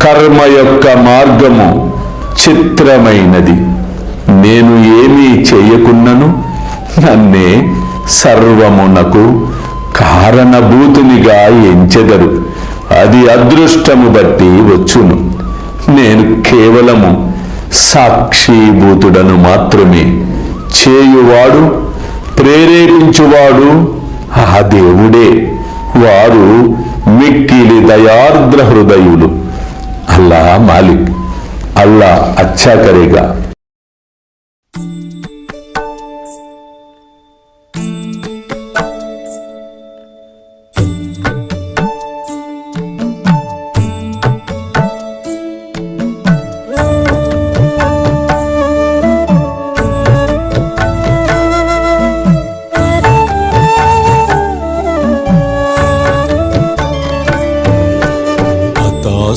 కర్మ యొక్క మార్గము చిత్రమైనది. నేను ఏమీ చేయకున్నను నన్నే సర్వమునకు కారణభూతునిగా ఎంచెదరు. అది అదృష్టము బట్టి వచ్చును. నేను కేవలము సాక్షిభూతుడను మాత్రమే. చేయువాడు ప్రేరేపించువాడు ఆ దేవుడే. వారు మిక్కిలి దయార్ద్ర హృదయులు. अल्लाह मालिक, अल्लाह अच्छा करेगा.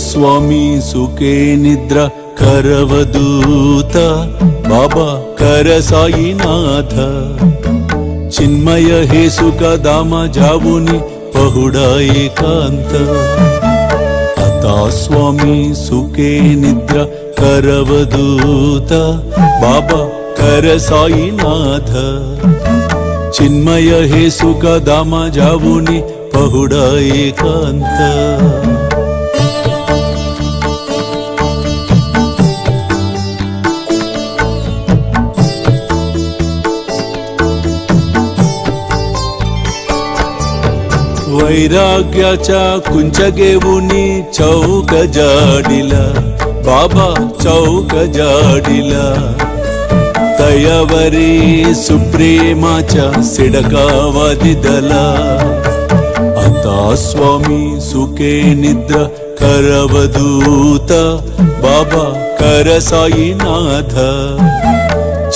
స్వామి సుఖే నిద్ర కరవదూత బాబా కర సాయినాథ చిన్మయ హే సుఖ దామ జావుని పహుడా ఏకాంత అతా స్వామి సుఖే నిద్ర కరవదూత బాబా కర సాయినాథ చిన్మయ హే సుఖ దామ జావుని పహుడా ఏకాంత वैराग्याच्या कुंचगेवुनी चौक जाडिला बाबा चौक जाडिला तयावरी सुप्रेमाच्या सिडकावादिदला आता स्वामी सुखे निद्र करवदूत बाबा कर साईनाथ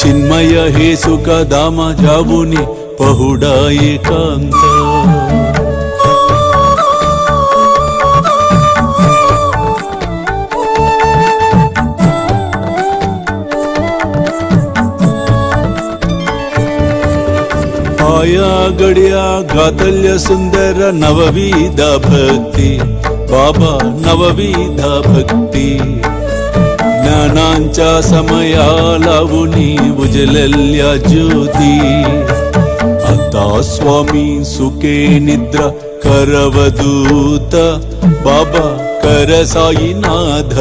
चिन्मय हे सुख दामा जावुनी पहुडा एकांत आया गड्या गातल्य सुंदर नवविधा भक्ती बाबा नवविधा भक्ती ज्ञानांच्या समया लावुनी उजलल्या ज्योती आता स्वामी सुखे निद्रा करवदूत बाबा कर साईनाथ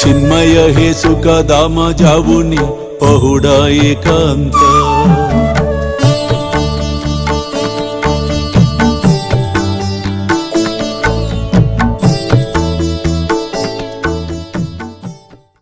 चिन्मय हे सुख दामा जावुनी पहुडा एकांत